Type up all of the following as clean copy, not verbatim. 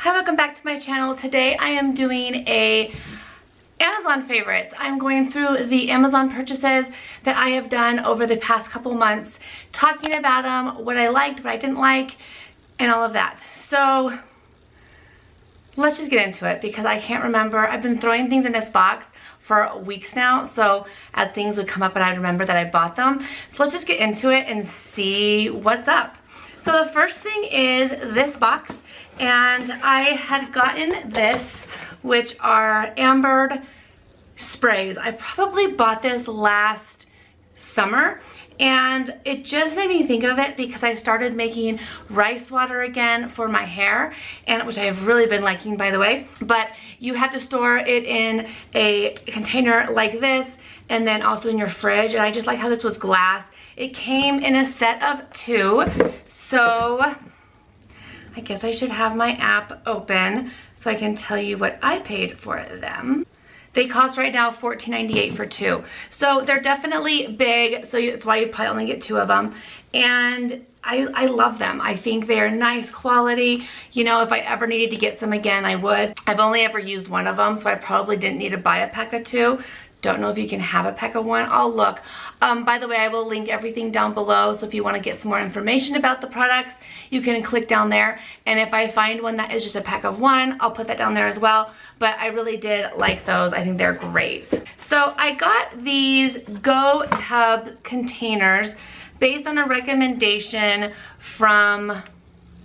Hi, welcome back to my channel. Today I am doing a Amazon favorites. I'm going through the Amazon purchases that I have done over the past couple months, talking about them, what I liked, what I didn't like, and all of that. So let's just get into it because I can't remember. I've been throwing things in this box for weeks now, so as things would come up and I'd remember that I bought them. So let's just get into it and see what's up. So the first thing is this box, and I had gotten this, which are ambered sprays. I probably bought this last summer, and it just made me think of it because I started making rice water again for my hair, and which I have really been liking, by the way. But you have to store it in a container like this, and then also in your fridge. And I just like how this was glass. It came in a set of 2, so I guess I should have my app open so I can tell you what I paid for them. They cost right now $14.98 for 2. So they're definitely big, so that's why you probably only get 2 of them. And I love them. I think they're nice quality. You know, if I ever needed to get some again, I would. I've only ever used one of them, so I probably didn't need to buy a pack of 2. Don't know if you can have a pack of 1. I'll look. By the way, I will link everything down below, so if you want to get some more information about the products, you can click down there. And if I find one that is just a pack of 1, I'll put that down there as well. But I really did like those. I think they're great. So I got these GoTubb containers based on a recommendation from,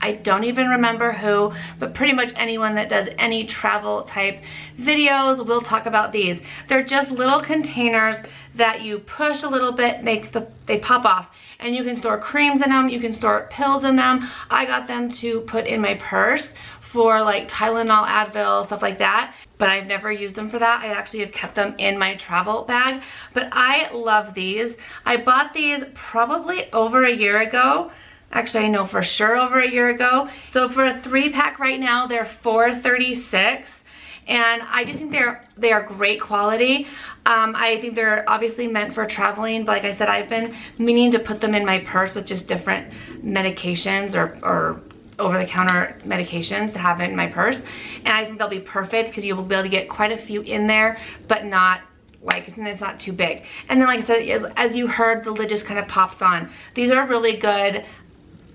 I don't even remember who, but pretty much anyone that does any travel type videos will talk about these. They're just little containers that you push a little bit, they pop off, and you can store creams in them, you can store pills in them. I got them to put in my purse for like Tylenol, Advil, stuff like that, but I've never used them for that. I actually have kept them in my travel bag, but I love these. I bought these probably over a year ago. Actually, I know for sure over a year ago. So for a 3-pack right now, they're $4.36, and I just think they are great quality. I think they're obviously meant for traveling, but like I said, I've been meaning to put them in my purse with just different medications or over-the-counter medications to have in my purse, and I think they'll be perfect because you will be able to get quite a few in there, but not like it's not too big. And then like I said, as you heard, the lid just kind of pops on. These are really good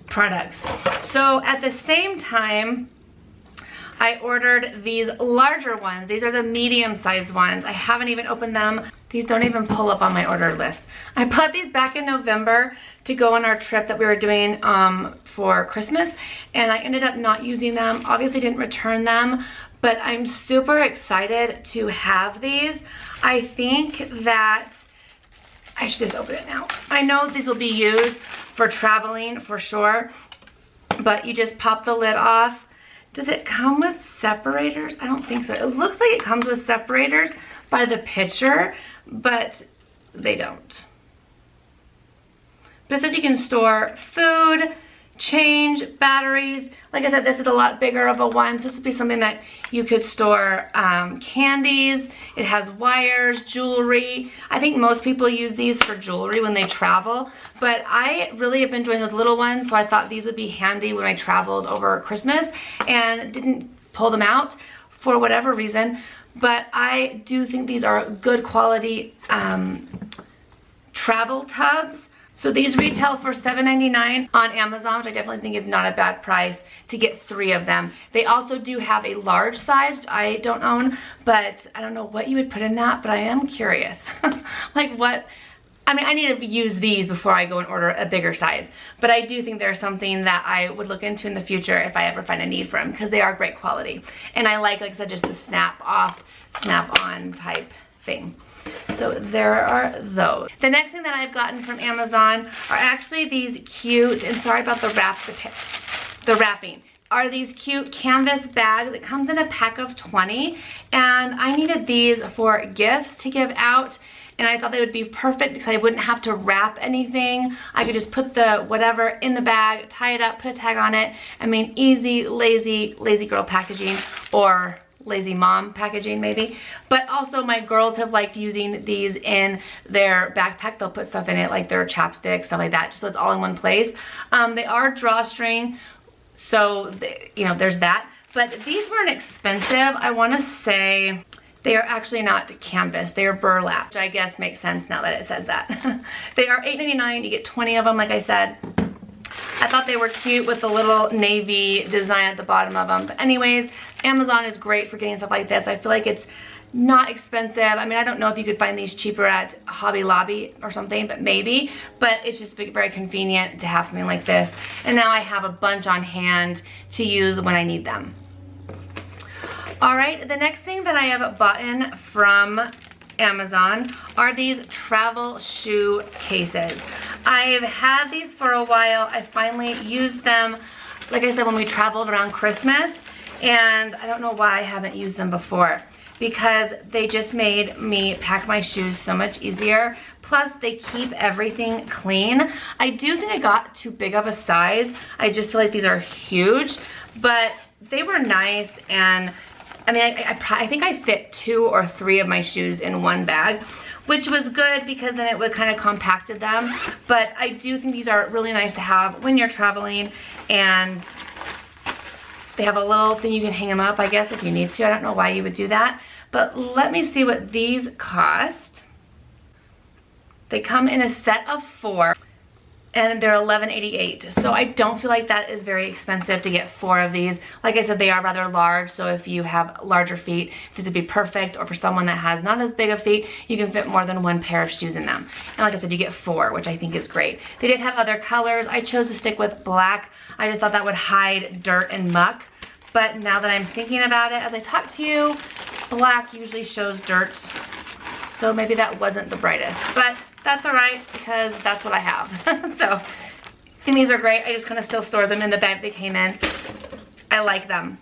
products. So at the same time, I ordered these larger ones. These are the medium-sized ones. I haven't even opened them. These don't even pull up on my order list. I bought these back in November to go on our trip that we were doing for Christmas, and I ended up not using them. Obviously didn't return them, but I'm super excited to have these. I think that I should just open it now. I know these will be used for traveling for sure, but you just pop the lid off. Does it come with separators? I don't think so. It looks like it comes with separators by the picture, but they don't. But it says you can store food, change, batteries. Like I said, this is a lot bigger of a one, so this would be something that you could store candies. It has wires, jewelry. I think most people use these for jewelry when they travel, but I really have been doing those little ones, so I thought these would be handy when I traveled over Christmas and didn't pull them out for whatever reason. But I do think these are good quality travel tubs. So these retail for $7.99 on Amazon, which I definitely think is not a bad price to get 3 of them. They also do have a large size, which I don't own, but I don't know what you would put in that, but I am curious. Like what, I mean, I need to use these before I go and order a bigger size, but I do think they're something that I would look into in the future if I ever find a need for them, because they are great quality. And I like I said, just the snap off, snap on type thing. So there are those. The next thing that I've gotten from Amazon are actually these cute, and sorry about the wrapping, are these cute canvas bags. It comes in a pack of 20, and I needed these for gifts to give out, and I thought they would be perfect because I wouldn't have to wrap anything. I could just put the whatever in the bag, tie it up, put a tag on it. I mean, easy, lazy girl packaging, or lazy mom packaging maybe. But also my girls have liked using these in their backpack. They'll put stuff in it like their chapsticks, stuff like that, just so it's all in one place. They are drawstring, so you know, there's that. But these weren't expensive. I want to say they are actually not canvas, they are burlap, which I guess makes sense now that it says that. They are $8.99, you get 20 of them like I said. I thought they were cute with the little navy design at the bottom of them. But anyways, Amazon is great for getting stuff like this. I feel like it's not expensive. I mean, I don't know if you could find these cheaper at Hobby Lobby or something, but maybe. But it's just very convenient to have something like this. And now I have a bunch on hand to use when I need them. All right, the next thing that I have bought in from Amazon are these travel shoe cases. I've had these for a while. I finally used them, like I said, when we traveled around Christmas, and I don't know why I haven't used them before, because they just made me pack my shoes so much easier. Plus, they keep everything clean. I do think I got too big of a size. I just feel like these are huge, but they were nice, and I mean, I think I fit 2 or 3 of my shoes in one bag, which was good because then it would kind of compacted them. But I do think these are really nice to have when you're traveling, and they have a little thing you can hang them up, I guess, if you need to. I don't know why you would do that, but let me see what these cost. They come in a set of 4. And they're $11.88. So I don't feel like that is very expensive to get 4 of these. Like I said, they are rather large, so if you have larger feet, this would be perfect. Or for someone that has not as big of feet, you can fit more than 1 pair of shoes in them. And like I said, you get 4, which I think is great. They did have other colors. I chose to stick with black. I just thought that would hide dirt and muck. But now that I'm thinking about it, as I talk to you, black usually shows dirt. So maybe that wasn't the brightest, but that's all right because that's what I have. So I think these are great. I just kind of still store them in the bag they came in. I like them.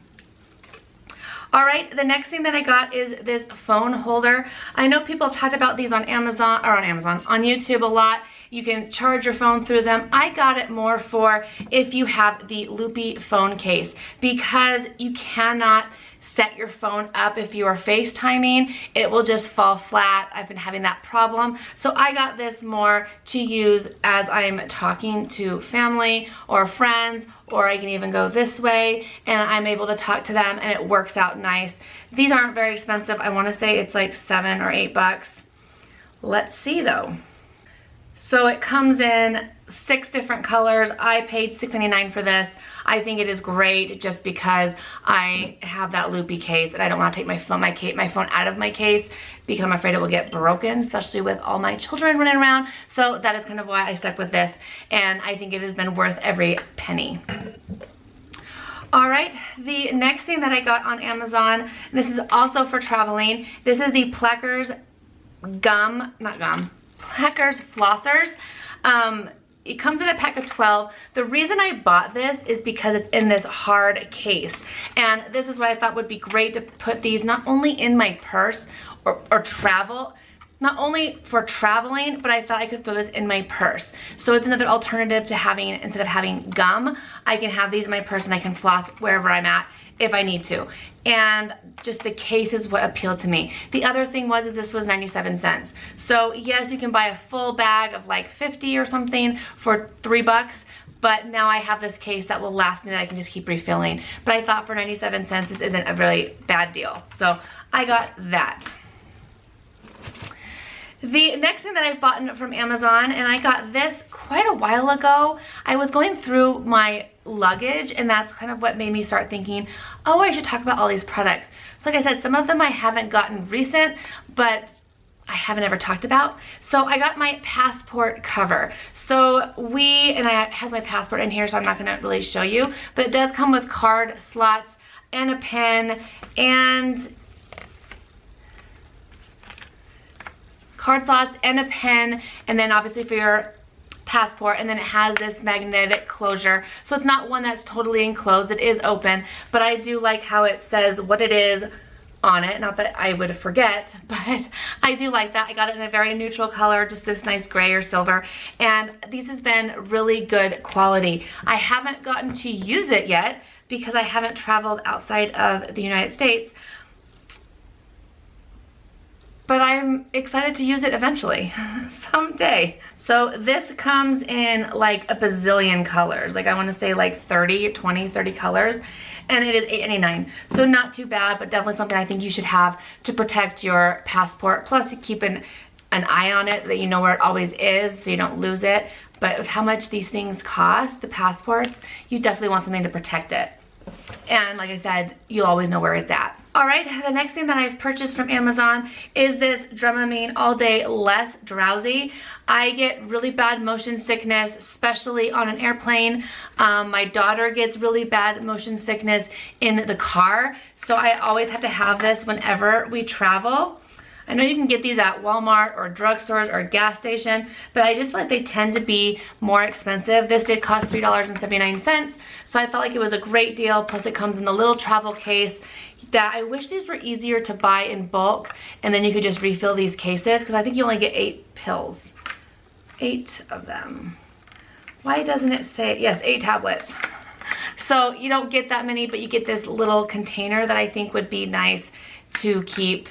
All right, the next thing that I got is this phone holder. I know people have talked about these on Amazon, on YouTube a lot. You can charge your phone through them. I got it more for if you have the Loopy phone case, because you cannot set your phone up if you are FaceTiming. It will just fall flat. I've been having that problem. So I got this more to use as I'm talking to family or friends, or I can even go this way and I'm able to talk to them and it works out nice. These aren't very expensive. I want to say it's like $7 or $8. Let's see though. So it comes in 6 different colors. I paid $6.99 for this. I think it is great just because I have that Loopy case and I don't want to take my phone out of my case because I'm afraid it will get broken, especially with all my children running around. So that is kind of why I stuck with this, and I think it has been worth every penny. All right, the next thing that I got on Amazon, and this is also for traveling. This is the Pleckers Pleckers flossers. It comes in a pack of 12. The reason I bought this is because it's in this hard case. And this is what I thought would be great to put these not only in my purse or travel, not only for traveling, but I thought I could throw this in my purse. So it's another alternative to having, instead of having gum, I can have these in my purse and I can floss wherever I'm at if I need to. And just the case is what appealed to me. The other thing is this was 97 cents. So yes, you can buy a full bag of like 50 or something for $3, but now I have this case that will last me that I can just keep refilling. But I thought for 97 cents, this isn't a really bad deal. So I got that. The next thing that I've bought from Amazon, and I got this quite a while ago. I was going through my luggage, and that's kind of what made me start thinking, oh, I should talk about all these products. So like I said, some of them I haven't gotten recent, but I haven't ever talked about. So I got my passport cover. So and I have my passport in here, so I'm not gonna really show you, but it does come with card slots and a pen and a pen, and then obviously for your passport, and then it has this magnetic closure. So it's not one that's totally enclosed, it is open, but I do like how it says what it is on it. Not that I would forget, but I do like that. I got it in a very neutral color, just this nice gray or silver, and these has been really good quality. I haven't gotten to use it yet because I haven't traveled outside of the United States, but I'm excited to use it eventually, someday. So this comes in like a bazillion colors. Like I wanna say like 30 colors. and it is $8.99. So not too bad, but definitely something I think you should have to protect your passport. Plus you keep an eye on it, that you know where it always is so you don't lose it. But with how much these things cost, the passports, you definitely want something to protect it. And like I said, you'll always know where it's at. All right, the next thing that I've purchased from Amazon is this Dramamine All Day Less Drowsy. I get really bad motion sickness, especially on an airplane. My daughter gets really bad motion sickness in the car, so I always have to have this whenever we travel. I know you can get these at Walmart or drugstores or gas station, but I just feel like they tend to be more expensive. This did cost $3.79, so I felt like it was a great deal. Plus it comes in the little travel case that I wish these were easier to buy in bulk, and then you could just refill these cases, because I think you only get 8 pills. 8 of them. Why doesn't it say, yes, 8 tablets. So you don't get that many, but you get this little container that I think would be nice to keep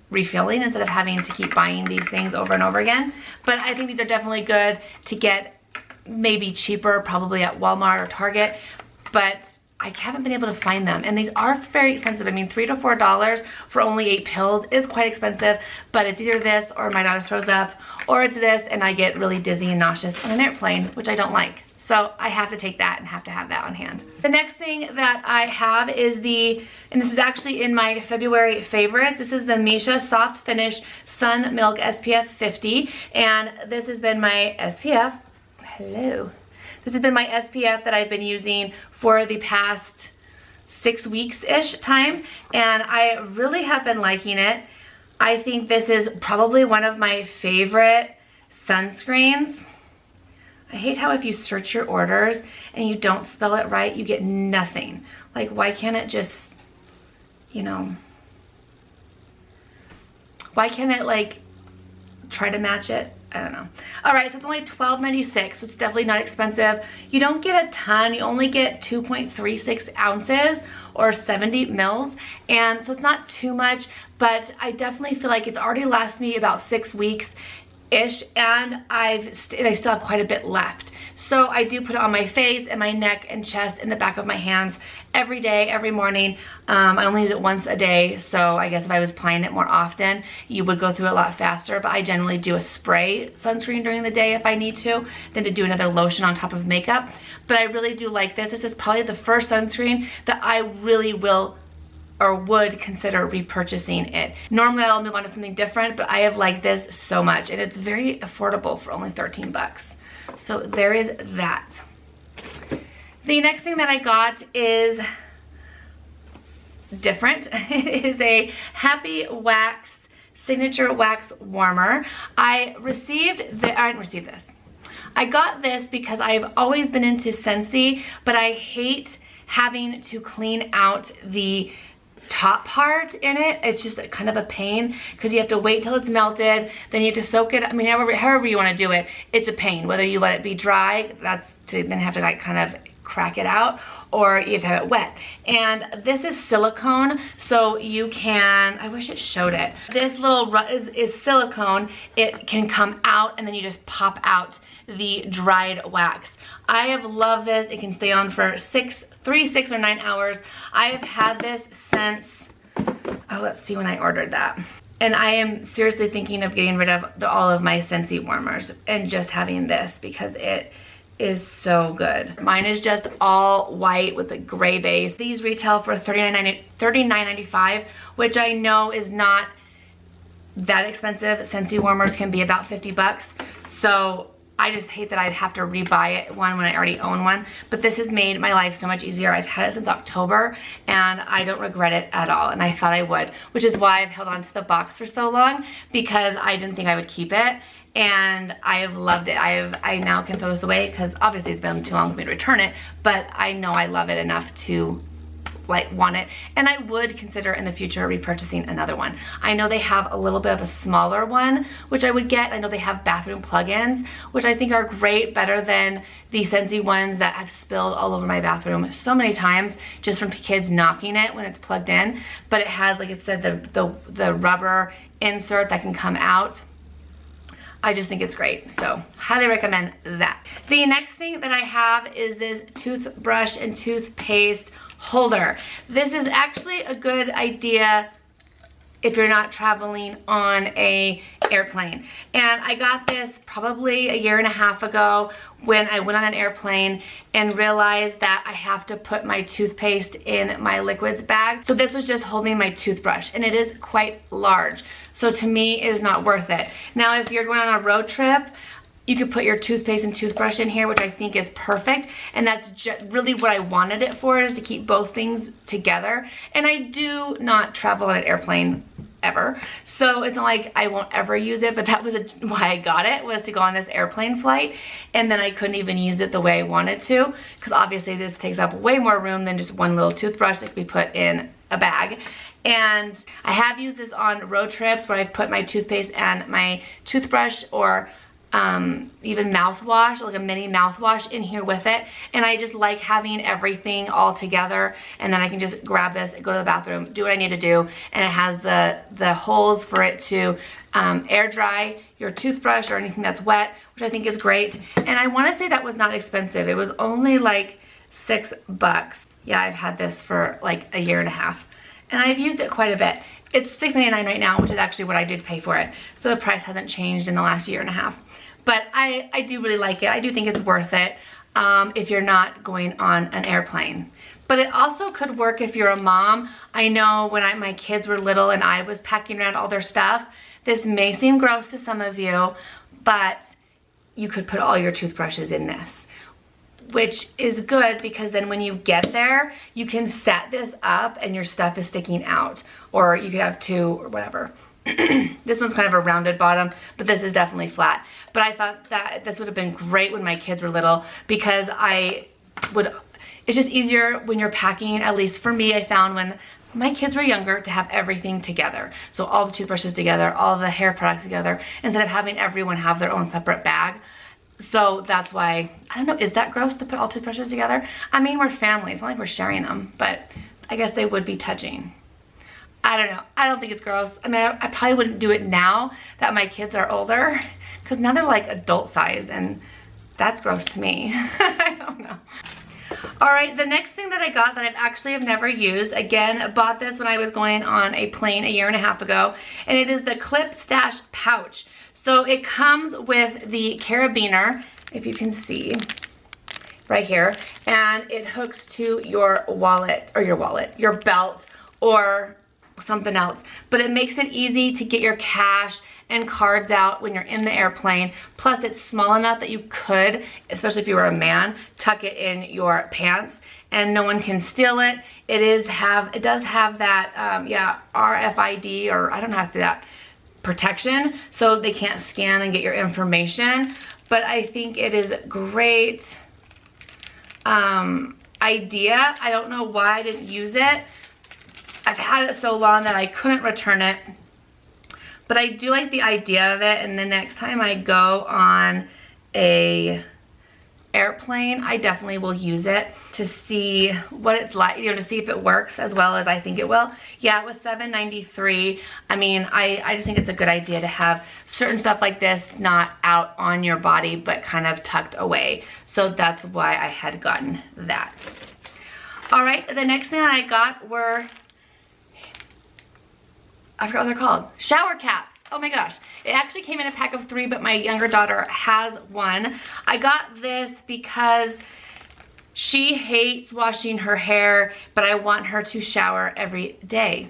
refilling instead of having to keep buying these things over and over again. But I think these are definitely good to get, maybe cheaper, probably at Walmart or Target, but I haven't been able to find them, and these are very expensive. I mean, $3 to $4 for only 8 pills is quite expensive, but it's either this or my daughter throws up, or it's this and I get really dizzy and nauseous on an airplane, which I don't like. So I have to take that and have to have that on hand. The next thing that I have is and this is actually in my February favorites, this is the Misha Soft Finish Sun Milk SPF 50, and this has been my SPF. Hello. This has been my SPF that I've been using for the past 6 weeks-ish time, and I really have been liking it. I think this is probably one of my favorite sunscreens. I hate how if you search your orders and you don't spell it right, you get nothing. Like, why can't it just, you know, why can't it like try to match it? I don't know. All right, so it's only $12.96, so it's definitely not expensive. You don't get a ton, you only get 2.36 ounces or 70 mils, and so it's not too much, but I definitely feel like it's already lasted me about 6 weeks-ish, and I still have quite a bit left. So I do put it on my face and my neck and chest and the back of my hands every day, every morning. I only use it once a day, so I guess if I was applying it more often, you would go through it a lot faster, but I generally do a spray sunscreen during the day if I need to, than to do another lotion on top of makeup. But I really do like this. This is probably the first sunscreen that I really will or would consider repurchasing it. Normally I'll move on to something different, but I have liked this so much, and it's very affordable for only 13 bucks. So there is that. The next thing that I got is different. It is a Happy Wax Signature Wax Warmer. I didn't receive this. I got this because I've always been into Scentsy, but I hate having to clean out the top part in it. It's just kind of a pain because you have to wait till it's melted, then you have to soak it. I mean, however you want to do it, it's a pain. Whether you let it be dry, that's to then have to like kind of crack it out, or you have to have it wet. And this is silicone, so you can, I wish it showed it. This little is silicone. It can come out and then you just pop out the dried wax. I have loved this. It can stay on for 3, 6, or 9 hours. I have had this since, oh, let's see when I ordered that. And I am seriously thinking of getting rid of all of my Scentsy warmers and just having this because it is so good. Mine is just all white with a gray base. These retail for $39.95, which I know is not that expensive. Scentsy warmers can be about 50 bucks. So I just hate that I'd have to rebuy one when I already own one, but this has made my life so much easier. I've had it since October and I don't regret it at all, and I thought I would, which is why I've held on to the box for so long, because I didn't think I would keep it, and I have loved it. I now can throw this away because obviously it's been too long for me to return it, but I know I love it enough to like want it, and I would consider in the future repurchasing another one. I know they have a little bit of a smaller one, which I would get. I know they have bathroom plug-ins, which I think are great, better than the Scentsy ones that I've spilled all over my bathroom so many times just from kids knocking it when it's plugged in. But it has, like it said, the rubber insert that can come out. I just think it's great. So highly recommend that. The next thing that I have is this toothbrush and toothpaste holder. This is actually a good idea if you're not traveling on a airplane. And I got this probably a year and a half ago when I went on an airplane and realized that I have to put my toothpaste in my liquids bag. So this was just holding my toothbrush, and it is quite large. So to me, it is not worth it. Now, if you're going on a road trip, you could put your toothpaste and toothbrush in here, which I think is perfect. And that's just really what I wanted it for, is to keep both things together. And I do not travel on an airplane ever. So it's not like I won't ever use it, but that was why I got it, was to go on this airplane flight. And then I couldn't even use it the way I wanted to, because obviously this takes up way more room than just one little toothbrush that could be put in a bag. And I have used this on road trips where I've put my toothpaste and my toothbrush, or even mouthwash, like a mini mouthwash in here with it. And I just like having everything all together, and then I can just grab this, go to the bathroom, do what I need to do. And it has the holes for it to air dry your toothbrush or anything that's wet, which I think is great. And I want to say that was not expensive. It was only like $6. Yeah, I've had this for like a year and a half, and I've used it quite a bit. It's $6.99 right now, which is actually what I did pay for it. So the price hasn't changed in the last year and a half. But I do really like it. I do think it's worth it if you're not going on an airplane. But it also could work if you're a mom. I know when my kids were little and I was packing around all their stuff, this may seem gross to some of you, but you could put all your toothbrushes in this, which is good, because then when you get there, you can set this up and your stuff is sticking out, or you could have two or whatever. This one's kind of a rounded bottom, but this is definitely flat. But I thought that this would have been great when my kids were little, because it's just easier when you're packing, at least for me, I found when my kids were younger, to have everything together. So all the toothbrushes together, all the hair products together, instead of having everyone have their own separate bag. So that's why, I don't know, is that gross to put all toothbrushes together? I mean, we're family, it's not like we're sharing them, but I guess they would be touching. I don't know, I don't think it's gross. I mean, I probably wouldn't do it now that my kids are older, because now they're like adult size, and that's gross to me. I don't know. All right, the next thing that I got that I've never used, again, I bought this when I was going on a plane a year and a half ago, and it is the Clip Stash pouch. So it comes with the carabiner, if you can see, right here, and it hooks to your wallet, or your belt, or something else. But it makes it easy to get your cash and cards out when you're in the airplane. Plus it's small enough that you could, especially if you were a man, tuck it in your pants and no one can steal it. It does have that RFID, or I don't know how to say that, protection, so they can't scan and get your information. But I think it is a great idea. I don't know why I didn't use it. I've had it so long that I couldn't return it, but I do like the idea of it. And the next time I go on a airplane, I definitely will use it to see what it's like, to see if it works as well as I think it will. Yeah, it was $7.93. I mean, I just think it's a good idea to have certain stuff like this not out on your body, but kind of tucked away. So that's why I had gotten that. All right, the next thing that I got were, I forgot what they're called, shower caps. Oh my gosh. It actually came in a pack of 3, but my younger daughter has one. I got this because she hates washing her hair, but I want her to shower every day.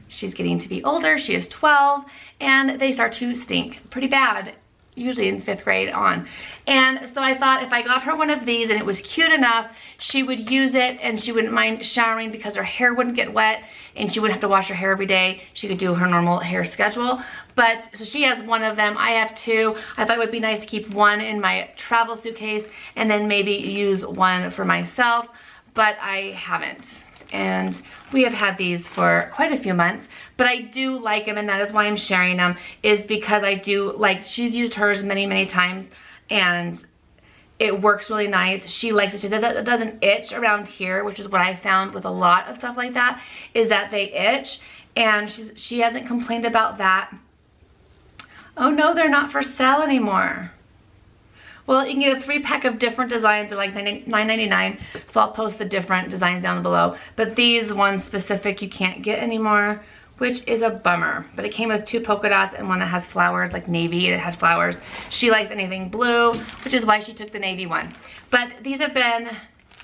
She's getting to be older, she is 12, and they start to stink pretty bad, usually in 5th grade on. And so I thought if I got her one of these and it was cute enough, she would use it and she wouldn't mind showering because her hair wouldn't get wet and she wouldn't have to wash her hair every day. She could do her normal hair schedule. But so she has one of them, I have 2. I thought it would be nice to keep one in my travel suitcase and then maybe use one for myself, but I haven't. And we have had these for quite a few months, but I do like them, and that is why I'm sharing them, is because I do like, she's used hers many, many times and it works really nice. She likes it. It doesn't itch around here, which is what I found with a lot of stuff like that, is that they itch, and she hasn't complained about that. Oh no, they're not for sale anymore. Well, you can get a 3-pack of different designs. They're like $9.99, so I'll post the different designs down below. But these ones specific you can't get anymore, which is a bummer. But it came with 2 polka dots and one that has flowers, like navy, and it has flowers. She likes anything blue, which is why she took the navy one. But these have been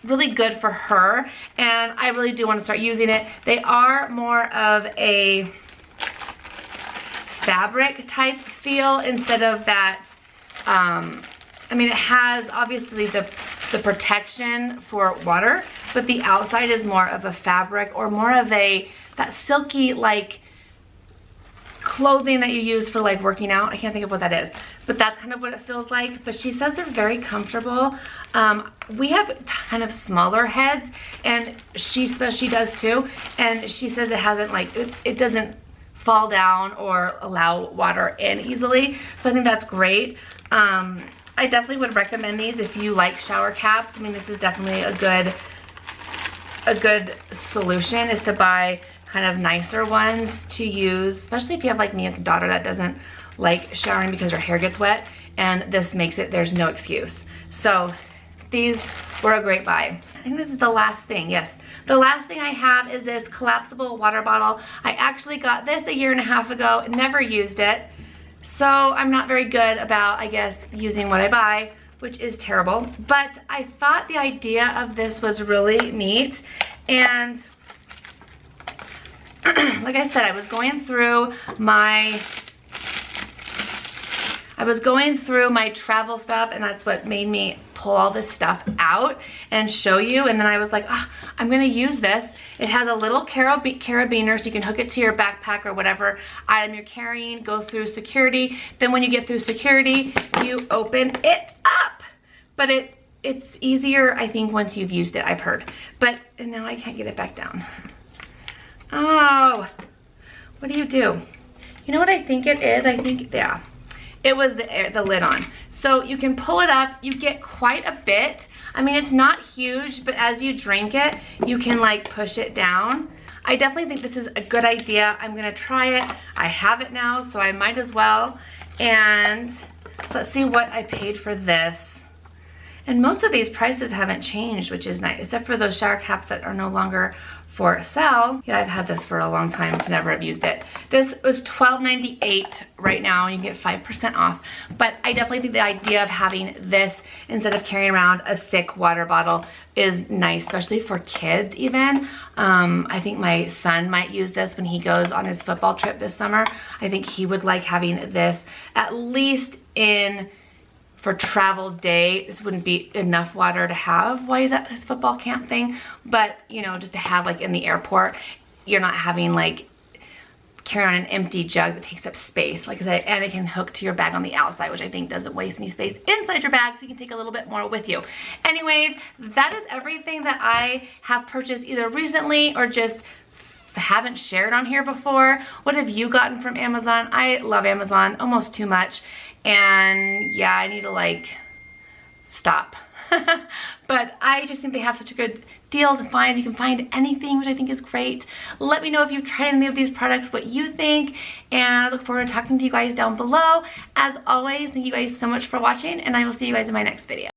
really good for her, and I really do want to start using it. They are more of a fabric type feel instead of that, I mean, it has obviously the protection for water, but the outside is more of a fabric or more of that silky like clothing that you use for like working out. I can't think of what that is, but that's kind of what it feels like. But she says they're very comfortable. We have kind of smaller heads, and she says she does too, and she says it hasn't like, it doesn't fall down or allow water in easily, so I think that's great. I definitely would recommend these if you like shower caps. I mean, this is definitely a good solution, is to buy kind of nicer ones to use, especially if you have like me, a daughter that doesn't like showering because her hair gets wet, and this makes it, there's no excuse. So these were a great buy. I think this is the last thing. Yes, the last thing I have is this collapsible water bottle. I actually got this a 1.5 years ago, never used it. So I'm not very good about, I guess, using what I buy, which is terrible. But I thought the idea of this was really neat. And like I said, I was going through my travel stuff, and that's what made me pull all this stuff out and show you. And then I was like, oh, I'm gonna use this. It has a little carabiner, so you can hook it to your backpack or whatever item you're carrying, go through security. Then when you get through security, you open it up. But it's easier, I think, once you've used it, I've heard. But now I can't get it back down. Oh, what do? You know what I think it is? I think, yeah, it was the lid on. So you can pull it up, you get quite a bit. I mean, it's not huge, but as you drink it, you can like push it down. I definitely think this is a good idea. I'm gonna try it. I have it now, so I might as well. And let's see what I paid for this. And most of these prices haven't changed, which is nice, except for those shower caps that are no longer for sale. Yeah, I've had this for a long time, so never have used it. This was $12.98 right now, and you get 5% off. But I definitely think the idea of having this instead of carrying around a thick water bottle is nice, especially for kids even. I think my son might use this when he goes on his football trip this summer. I think he would like having this at least for travel day. This wouldn't be enough water to have while he's at his football camp thing, but you know, just to have like in the airport, you're not having like carry on an empty jug that takes up space, like I said, and it can hook to your bag on the outside, which I think doesn't waste any space inside your bag, so you can take a little bit more with you. Anyways, that is everything that I have purchased either recently or just haven't shared on here before. What have you gotten from Amazon? I love Amazon almost too much, and yeah, I need to like stop. But I just think they have such a good deals and finds. You can find anything, which I think is great. Let me know if you've tried any of these products, what you think, and I look forward to talking to you guys down below. As always, thank you guys so much for watching, and I will see you guys in my next video.